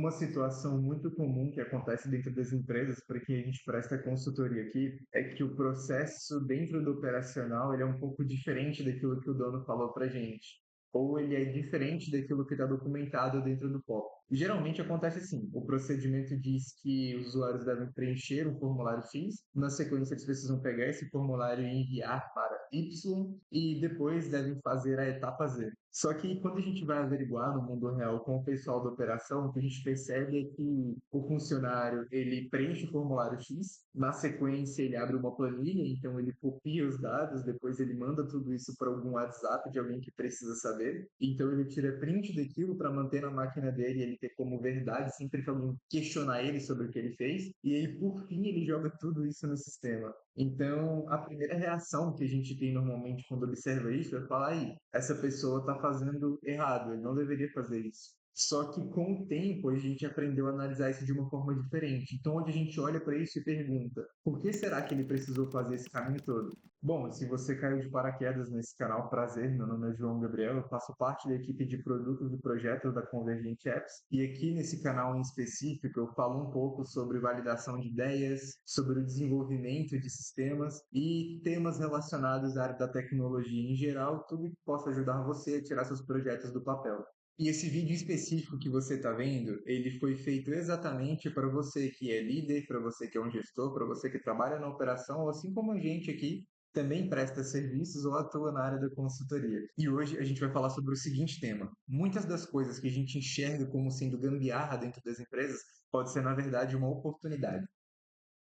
Uma situação muito comum que acontece dentro das empresas, para quem a gente presta consultoria aqui, é que o processo dentro do operacional ele é um pouco diferente daquilo que o dono falou para gente, ou ele é diferente daquilo que está documentado dentro do POC. Geralmente acontece assim: o procedimento diz que os usuários devem preencher um formulário X, na sequência eles precisam pegar esse formulário e enviar para Y, e depois devem fazer a etapa Z. Só que quando a gente vai averiguar no mundo real com o pessoal da operação, o que a gente percebe é que o funcionário ele preenche o formulário X, na sequência ele abre uma planilha, então ele copia os dados, depois ele manda tudo isso para algum WhatsApp de alguém que precisa saber, então ele tira print daquilo para manter na máquina dele, ele ter como verdade sempre que alguém questionar ele sobre o que ele fez, e aí por fim ele joga tudo isso no sistema. Então, a primeira reação que a gente tem normalmente quando observa isso é falar: aí, essa pessoa está fazendo errado, ele não deveria fazer isso. Só que com o tempo a gente aprendeu a analisar isso de uma forma diferente. Então, onde a gente olha para isso e pergunta: por que será que ele precisou fazer esse caminho todo? Bom, se você caiu de paraquedas nesse canal, prazer, meu nome é João Gabriel, eu faço parte da equipe de produtos e projetos da Convergente Apps, e aqui nesse canal em específico eu falo um pouco sobre validação de ideias, sobre o desenvolvimento de sistemas e temas relacionados à área da tecnologia em geral, tudo que possa ajudar você a tirar seus projetos do papel. E esse vídeo específico que você está vendo, ele foi feito exatamente para você que é líder, para você que é um gestor, para você que trabalha na operação, assim como a gente aqui também presta serviços ou atua na área da consultoria. E hoje a gente vai falar sobre o seguinte tema: muitas das coisas que a gente enxerga como sendo gambiarra dentro das empresas pode ser, na verdade, uma oportunidade.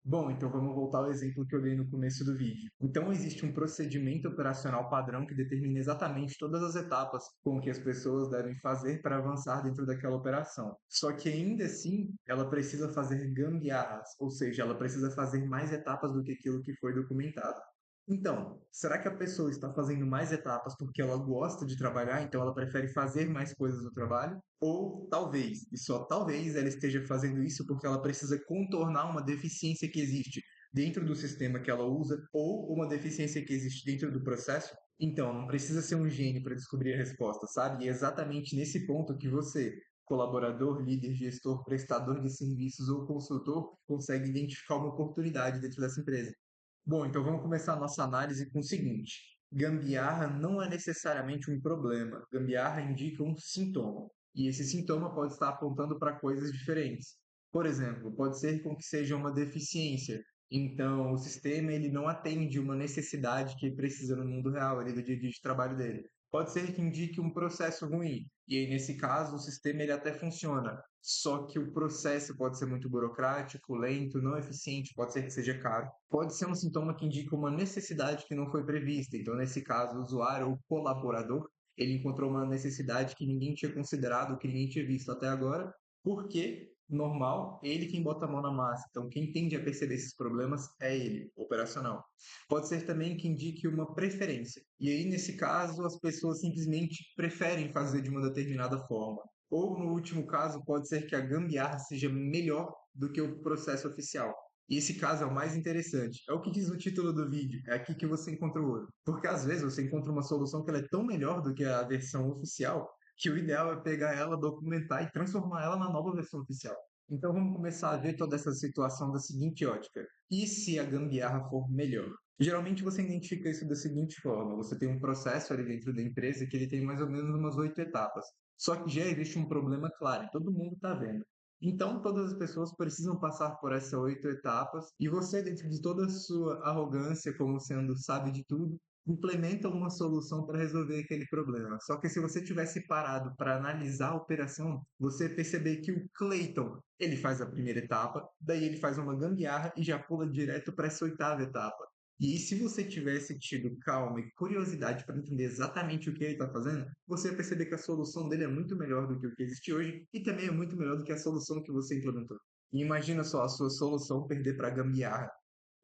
Bom, então vamos voltar ao exemplo que eu dei no começo do vídeo. Então, existe um procedimento operacional padrão que determina exatamente todas as etapas com que as pessoas devem fazer para avançar dentro daquela operação. Só que ainda assim, ela precisa fazer gambiarras, ou seja, ela precisa fazer mais etapas do que aquilo que foi documentado. Então, será que a pessoa está fazendo mais etapas porque ela gosta de trabalhar, então ela prefere fazer mais coisas no trabalho? Ou talvez, e só talvez, ela esteja fazendo isso porque ela precisa contornar uma deficiência que existe dentro do sistema que ela usa ou uma deficiência que existe dentro do processo? Então, não precisa ser um gênio para descobrir a resposta, sabe? E é exatamente nesse ponto que você, colaborador, líder, gestor, prestador de serviços ou consultor, consegue identificar uma oportunidade dentro dessa empresa. Bom, então vamos começar a nossa análise com o seguinte: gambiarra não é necessariamente um problema. Gambiarra indica um sintoma. E esse sintoma pode estar apontando para coisas diferentes. Por exemplo, pode ser com que seja uma deficiência. Então, o sistema ele não atende uma necessidade que precisa no mundo real, ali do dia a dia de trabalho dele. Pode ser que indique um processo ruim. E aí, nesse caso, o sistema ele até funciona. Só que o processo pode ser muito burocrático, lento, não eficiente, pode ser que seja caro. Pode ser um sintoma que indica uma necessidade que não foi prevista. Então, nesse caso, o usuário ou colaborador, ele encontrou uma necessidade que ninguém tinha considerado, que ninguém tinha visto até agora, porque, normal, ele quem bota a mão na massa. Então, quem tende a perceber esses problemas é ele, operacional. Pode ser também que indique uma preferência. E aí, nesse caso, as pessoas simplesmente preferem fazer de uma determinada forma. Ou, no último caso, pode ser que a gambiarra seja melhor do que o processo oficial. E esse caso é o mais interessante. É o que diz o título do vídeo. É aqui que você encontra o ouro. Porque às vezes você encontra uma solução que ela é tão melhor do que a versão oficial que o ideal é pegar ela, documentar e transformar ela na nova versão oficial. Então vamos começar a ver toda essa situação da seguinte ótica: e se a gambiarra for melhor? Geralmente você identifica isso da seguinte forma: você tem um processo ali dentro da empresa que ele tem mais ou menos umas 8 etapas. Só que já existe um problema claro, e todo mundo está vendo. Então, todas as pessoas precisam passar por essas 8 etapas, e você, dentro de toda a sua arrogância, como sendo sabe de tudo, implementa uma solução para resolver aquele problema. Só que se você tivesse parado para analisar a operação, você perceber que o Clayton, ele faz a primeira etapa, daí ele faz uma gambiarra e já pula direto para essa 8ª etapa. E se você tivesse tido calma e curiosidade para entender exatamente o que ele está fazendo, você ia perceber que a solução dele é muito melhor do que o que existe hoje e também é muito melhor do que a solução que você implementou. E imagina só a sua solução perder para gambiarra.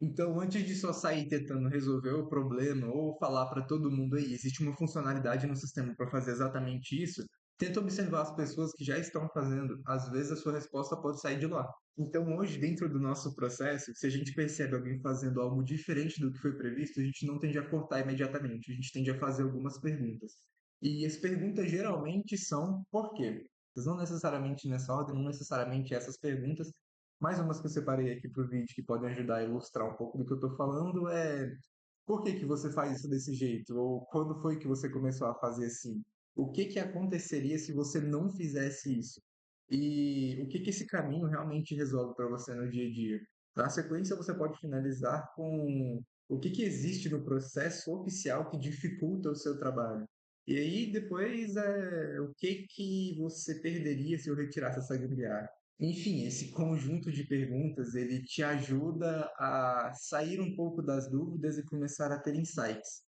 Então, antes de só sair tentando resolver o problema ou falar para todo mundo aí, existe uma funcionalidade no sistema para fazer exatamente isso, tenta observar as pessoas que já estão fazendo. Às vezes a sua resposta pode sair de lá. Então, hoje, dentro do nosso processo, se a gente percebe alguém fazendo algo diferente do que foi previsto, a gente não tende a cortar imediatamente, a gente tende a fazer algumas perguntas. E as perguntas geralmente são por quê? perguntas, não necessariamente nessa ordem, não necessariamente essas perguntas. Mais umas que eu separei aqui para o vídeo que podem ajudar a ilustrar um pouco do que eu estou falando é por que que você faz isso desse jeito? Ou quando foi que você começou a fazer assim? O que que aconteceria se você não fizesse isso? E o que que esse caminho realmente resolve para você no dia a dia? Na sequência, você pode finalizar com o que que existe no processo oficial que dificulta o seu trabalho. E aí, depois, o que que você perderia se eu retirasse essa gambiarra? Enfim, esse conjunto de perguntas, ele te ajuda a sair um pouco das dúvidas e começar a ter insights.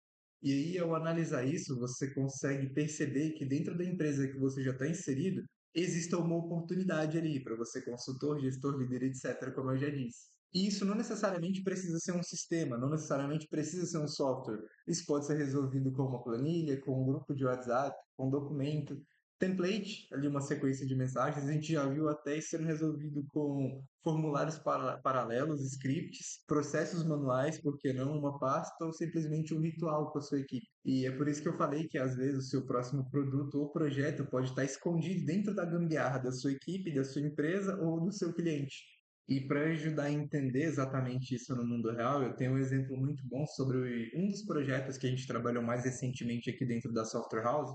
E aí, ao analisar isso, você consegue perceber que dentro da empresa que você já está inserido, exista uma oportunidade ali para você, consultor, gestor, líder, etc., como eu já disse. E isso não necessariamente precisa ser um sistema, não necessariamente precisa ser um software. Isso pode ser resolvido com uma planilha, com um grupo de WhatsApp, com um documento template, ali uma sequência de mensagens, a gente já viu até isso sendo resolvido com formulários paralelos, scripts, processos manuais, por que não uma pasta ou simplesmente um ritual com a sua equipe. E é por isso que eu falei que às vezes o seu próximo produto ou projeto pode estar escondido dentro da gambiarra da sua equipe, da sua empresa ou do seu cliente. E para ajudar a entender exatamente isso no mundo real, eu tenho um exemplo muito bom sobre um dos projetos que a gente trabalhou mais recentemente aqui dentro da Software House.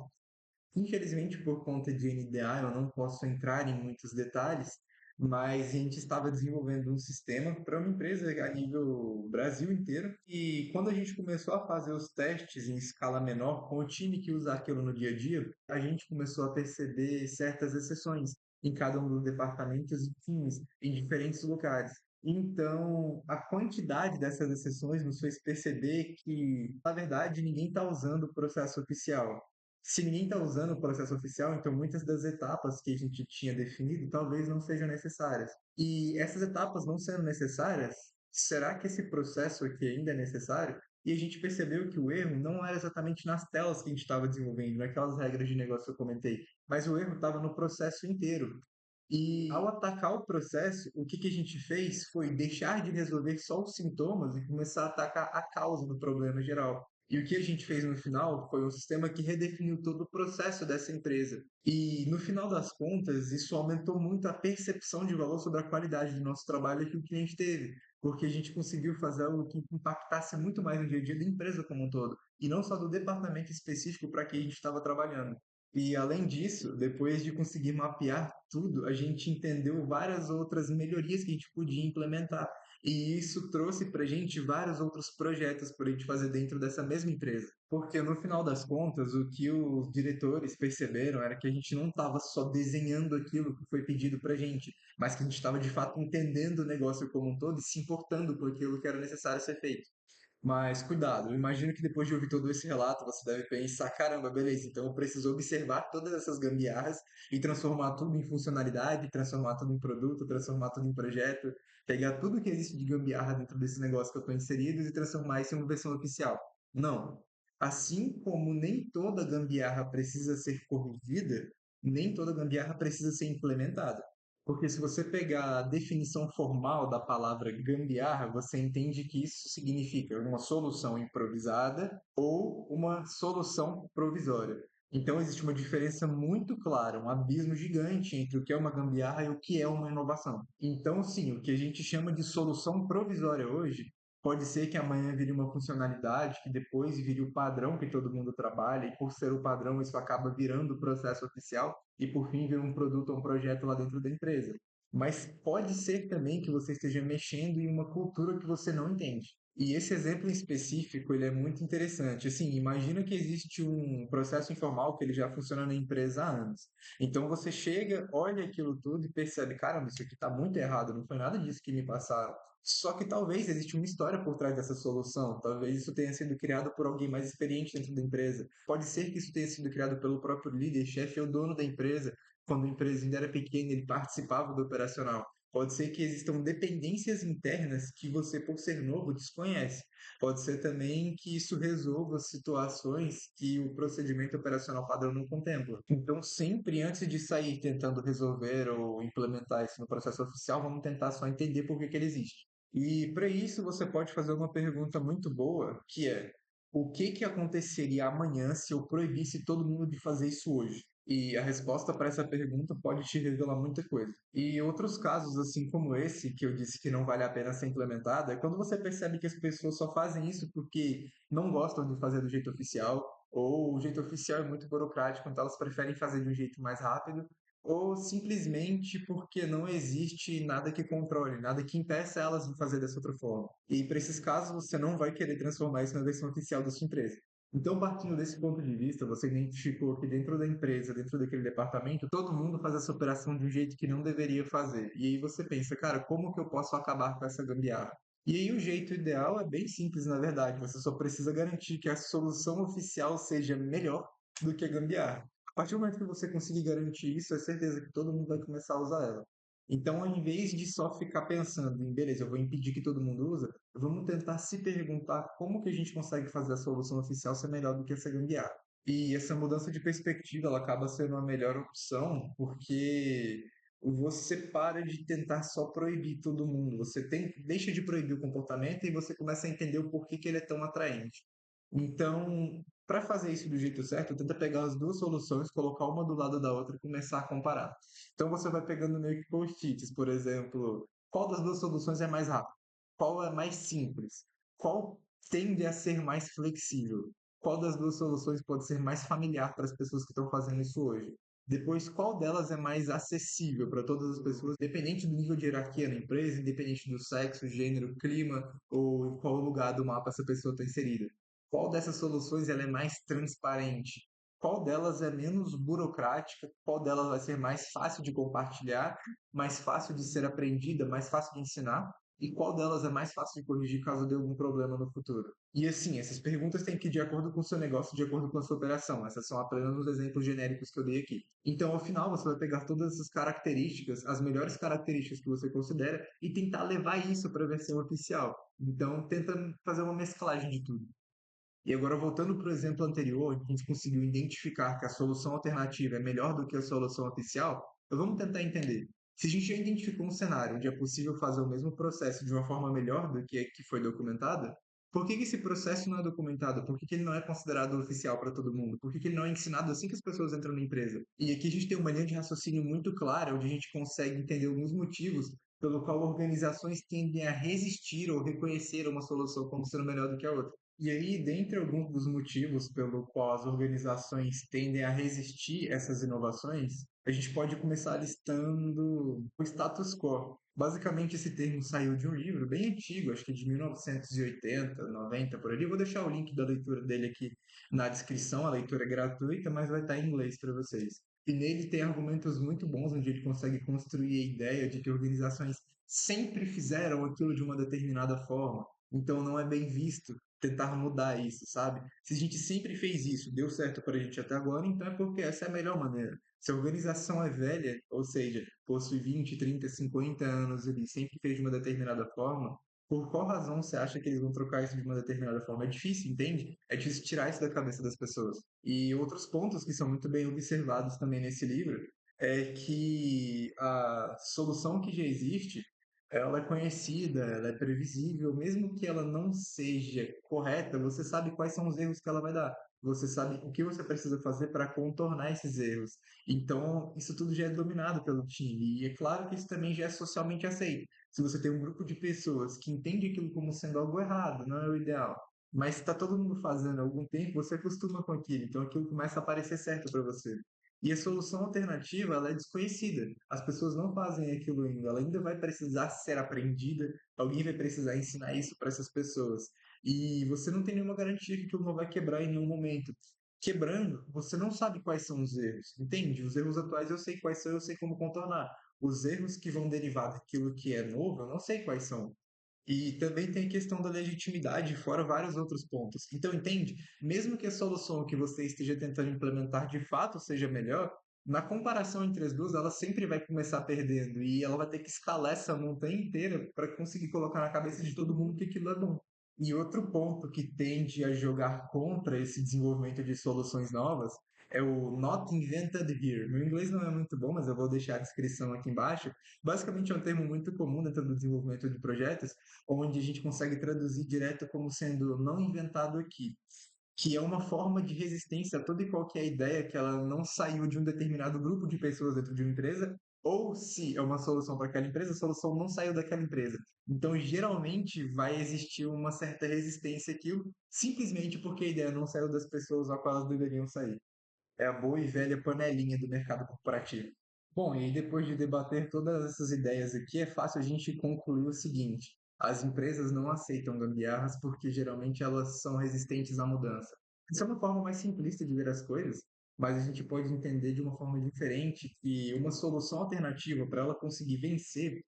Infelizmente, por conta de NDA, eu não posso entrar em muitos detalhes, mas a gente estava desenvolvendo um sistema para uma empresa a nível Brasil inteiro. E quando a gente começou a fazer os testes em escala menor, com o time que usa aquilo no dia a dia, a gente começou a perceber certas exceções em cada um dos departamentos e times, em diferentes lugares. Então, a quantidade dessas exceções nos fez perceber que, na verdade, ninguém está usando o processo oficial. Se ninguém está usando o processo oficial, então muitas das etapas que a gente tinha definido talvez não sejam necessárias. E essas etapas não sendo necessárias, será que esse processo aqui ainda é necessário? E a gente percebeu que o erro não era exatamente nas telas que a gente estava desenvolvendo, naquelas regras de negócio que eu comentei, mas o erro estava no processo inteiro. E ao atacar o processo, o que que a gente fez foi deixar de resolver só os sintomas e começar a atacar a causa do problema geral. E o que a gente fez no final foi um sistema que redefiniu todo o processo dessa empresa. E no final das contas, isso aumentou muito a percepção de valor sobre a qualidade do nosso trabalho que o cliente teve, porque a gente conseguiu fazer algo que impactasse muito mais no dia a dia da empresa como um todo, e não só do departamento específico para que a gente estava trabalhando. E além disso, depois de conseguir mapear tudo, a gente entendeu várias outras melhorias que a gente podia implementar. E isso trouxe para a gente vários outros projetos para a gente fazer dentro dessa mesma empresa. Porque no final das contas, o que os diretores perceberam era que a gente não estava só desenhando aquilo que foi pedido para a gente, mas que a gente estava de fato entendendo o negócio como um todo e se importando com aquilo que era necessário ser feito. Mas cuidado, eu imagino que depois de ouvir todo esse relato, você deve pensar, caramba, beleza, então eu preciso observar todas essas gambiarras e transformar tudo em funcionalidade, transformar tudo em produto, transformar tudo em projeto, pegar tudo que existe de gambiarra dentro desse negócio que eu estou inserido e transformar isso em uma versão oficial. Não. Assim como nem toda gambiarra precisa ser corrigida, nem toda gambiarra precisa ser implementada. Porque se você pegar a definição formal da palavra gambiarra, você entende que isso significa uma solução improvisada ou uma solução provisória. Então existe uma diferença muito clara, um abismo gigante entre o que é uma gambiarra e o que é uma inovação. Então, sim, o que a gente chama de solução provisória hoje pode ser que amanhã vire uma funcionalidade, que depois vire o padrão que todo mundo trabalha, e por ser o padrão, isso acaba virando o processo oficial, e por fim vira um produto ou um projeto lá dentro da empresa. Mas pode ser também que você esteja mexendo em uma cultura que você não entende. E esse exemplo em específico, ele é muito interessante. Assim, imagina que existe um processo informal que ele já funciona na empresa há anos. Então você chega, olha aquilo tudo e percebe, caramba, isso aqui está muito errado, não foi nada disso que me passaram. Só que talvez exista uma história por trás dessa solução. Talvez isso tenha sido criado por alguém mais experiente dentro da empresa. Pode ser que isso tenha sido criado pelo próprio líder, chefe ou dono da empresa. Quando a empresa ainda era pequena, ele participava do operacional. Pode ser que existam dependências internas que você, por ser novo, desconhece. Pode ser também que isso resolva situações que o procedimento operacional padrão não contempla. Então, sempre antes de sair tentando resolver ou implementar isso no processo oficial, vamos tentar só entender por que que ele existe. E para isso você pode fazer uma pergunta muito boa, que é: o que que aconteceria amanhã se eu proibisse todo mundo de fazer isso hoje? E a resposta para essa pergunta pode te revelar muita coisa. E outros casos, assim como esse, que eu disse que não vale a pena ser implementado, é quando você percebe que as pessoas só fazem isso porque não gostam de fazer do jeito oficial, ou o jeito oficial é muito burocrático, então elas preferem fazer de um jeito mais rápido, ou simplesmente porque não existe nada que controle, nada que impeça elas de fazer dessa outra forma. E para esses casos, você não vai querer transformar isso na versão oficial da sua empresa. Então, partindo desse ponto de vista, você identificou que dentro da empresa, dentro daquele departamento, todo mundo faz essa operação de um jeito que não deveria fazer. E aí você pensa, cara, como que eu posso acabar com essa gambiarra? E aí o jeito ideal é bem simples, na verdade. Você só precisa garantir que a solução oficial seja melhor do que a gambiarra. A partir do momento que você conseguir garantir isso, é certeza que todo mundo vai começar a usar ela. Então, ao invés de só ficar pensando em, beleza, eu vou impedir que todo mundo usa, vamos tentar se perguntar como que a gente consegue fazer a solução oficial ser melhor do que essa gambiarra. E essa mudança de perspectiva, ela acaba sendo uma melhor opção, porque você para de tentar só proibir todo mundo. Deixa de proibir o comportamento e você começa a entender o porquê que ele é tão atraente. Então, para fazer isso do jeito certo, tenta pegar as duas soluções, colocar uma do lado da outra e começar a comparar. Então, você vai pegando meio que post-its, por exemplo, qual das duas soluções é mais rápido? Qual é mais simples? Qual tende a ser mais flexível? Qual das duas soluções pode ser mais familiar para as pessoas que estão fazendo isso hoje? Depois, qual delas é mais acessível para todas as pessoas, independente do nível de hierarquia na empresa, independente do sexo, gênero, clima ou em qual lugar do mapa essa pessoa está inserida? Qual dessas soluções ela é mais transparente? Qual delas é menos burocrática? Qual delas vai ser mais fácil de compartilhar, mais fácil de ser aprendida, mais fácil de ensinar? E qual delas é mais fácil de corrigir caso dê algum problema no futuro? E assim, essas perguntas têm que ir de acordo com o seu negócio, de acordo com a sua operação. Essas são apenas os exemplos genéricos que eu dei aqui. Então, ao final, você vai pegar todas essas características, as melhores características que você considera, e tentar levar isso para a versão oficial. Então, tenta fazer uma mesclagem de tudo. E agora, voltando para o exemplo anterior, em que a gente conseguiu identificar que a solução alternativa é melhor do que a solução oficial, então vamos tentar entender. Se a gente já identificou um cenário onde é possível fazer o mesmo processo de uma forma melhor do que foi documentada, por que esse processo não é documentado? Por que ele não é considerado oficial para todo mundo? Por que ele não é ensinado assim que as pessoas entram na empresa? E aqui a gente tem uma linha de raciocínio muito clara, onde a gente consegue entender alguns motivos pelo qual organizações tendem a resistir ou reconhecer uma solução como sendo melhor do que a outra. E aí, dentre alguns dos motivos pelo qual as organizações tendem a resistir a essas inovações, a gente pode começar listando o status quo. Basicamente, esse termo saiu de um livro bem antigo, acho que de 1980, 90, por ali. Eu vou deixar o link da leitura dele aqui na descrição. A leitura é gratuita, mas vai estar em inglês para vocês. E nele tem argumentos muito bons, onde ele consegue construir a ideia de que organizações sempre fizeram aquilo de uma determinada forma, então não é bem visto tentar mudar isso, sabe? Se a gente sempre fez isso, deu certo para a gente até agora, então é porque essa é a melhor maneira. Se a organização é velha, ou seja, possui 20, 30, 50 anos e sempre fez de uma determinada forma, por qual razão você acha que eles vão trocar isso de uma determinada forma? É difícil, entende? É difícil tirar isso da cabeça das pessoas. E outros pontos que são muito bem observados também nesse livro é que a solução que já existe ela é conhecida, ela é previsível, mesmo que ela não seja correta, você sabe quais são os erros que ela vai dar. Você sabe o que você precisa fazer para contornar esses erros. Então, isso tudo já é dominado pelo time. E é claro que isso também já é socialmente aceito. Se você tem um grupo de pessoas que entende aquilo como sendo algo errado, não é o ideal, mas está todo mundo fazendo há algum tempo, você acostuma com aquilo. Então, aquilo começa a parecer certo para você. E a solução alternativa, ela é desconhecida. As pessoas não fazem aquilo ainda. Ela ainda vai precisar ser aprendida. Alguém vai precisar ensinar isso para essas pessoas. E você não tem nenhuma garantia que aquilo não vai quebrar em nenhum momento. Quebrando, você não sabe quais são os erros, entende? Os erros atuais eu sei quais são, eu sei como contornar. Os erros que vão derivar daquilo que é novo, eu não sei quais são. E também tem a questão da legitimidade, fora vários outros pontos. Então, entende? Mesmo que a solução que você esteja tentando implementar de fato seja melhor, na comparação entre as duas, ela sempre vai começar perdendo e ela vai ter que escalar essa montanha inteira para conseguir colocar na cabeça de todo mundo que aquilo é bom. E outro ponto que tende a jogar contra esse desenvolvimento de soluções novas é o not invented here. Meu inglês não é muito bom, mas eu vou deixar a descrição aqui embaixo. Basicamente é um termo muito comum dentro do desenvolvimento de projetos, onde a gente consegue traduzir direto como sendo não inventado aqui. que é uma forma de resistência a toda e qualquer ideia que ela não saiu de um determinado grupo de pessoas dentro de uma empresa, ou se é uma solução para aquela empresa, a solução não saiu daquela empresa. Então, geralmente, vai existir uma certa resistência àquilo, simplesmente porque a ideia não saiu das pessoas a qual elas deveriam sair. É a boa e velha panelinha do mercado corporativo. Bom, e aí depois de debater todas essas ideias aqui, é fácil a gente concluir o seguinte: as empresas não aceitam gambiarras porque geralmente elas são resistentes à mudança. Isso é uma forma mais simplista de ver as coisas, mas a gente pode entender de uma forma diferente que uma solução alternativa para ela conseguir vencer,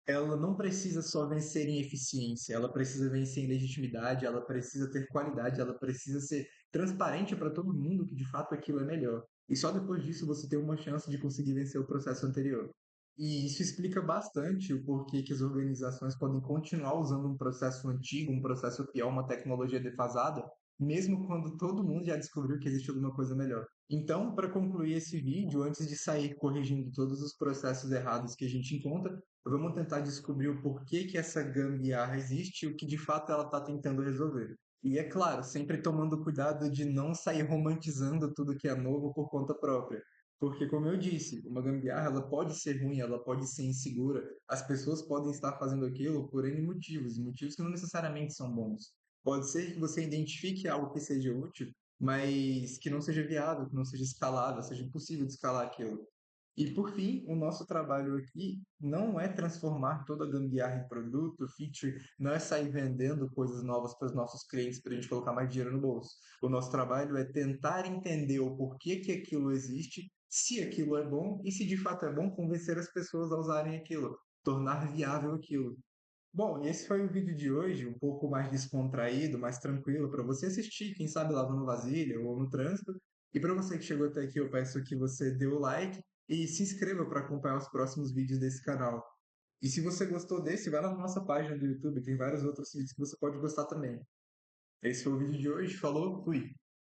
ela não precisa só vencer em eficiência, ela precisa vencer em legitimidade, ela precisa ter qualidade, ela precisa ser transparente para todo mundo que de fato aquilo é melhor. E só depois disso você tem uma chance de conseguir vencer o processo anterior. E isso explica bastante o porquê que as organizações podem continuar usando um processo antigo, um processo pior, uma tecnologia defasada, mesmo quando todo mundo já descobriu que existe alguma coisa melhor. Então, para concluir esse vídeo, antes de sair corrigindo todos os processos errados que a gente encontra, vamos tentar descobrir o porquê que essa gambiarra existe e o que de fato ela está tentando resolver. E é claro, sempre tomando cuidado de não sair romantizando tudo que é novo por conta própria. Porque, como eu disse, uma gambiarra ela pode ser ruim, ela pode ser insegura, as pessoas podem estar fazendo aquilo por N motivos, motivos que não necessariamente são bons. Pode ser que você identifique algo que seja útil, mas que não seja viável, que não seja escalável, seja impossível de escalar aquilo. E por fim, o nosso trabalho aqui não é transformar toda a gambiarra em produto, feature, não é sair vendendo coisas novas para os nossos clientes para a gente colocar mais dinheiro no bolso. O nosso trabalho é tentar entender o porquê que aquilo existe, se aquilo é bom e se de fato é bom, convencer as pessoas a usarem aquilo, tornar viável aquilo. Bom, e esse foi o vídeo de hoje, um pouco mais descontraído, mais tranquilo, para você assistir, quem sabe lavando vasilha ou no trânsito. E para você que chegou até aqui, eu peço que você dê o like e se inscreva para acompanhar os próximos vídeos desse canal. E se você gostou desse, vai lá na nossa página do YouTube, tem vários outros vídeos que você pode gostar também. Esse foi o vídeo de hoje, falou, fui!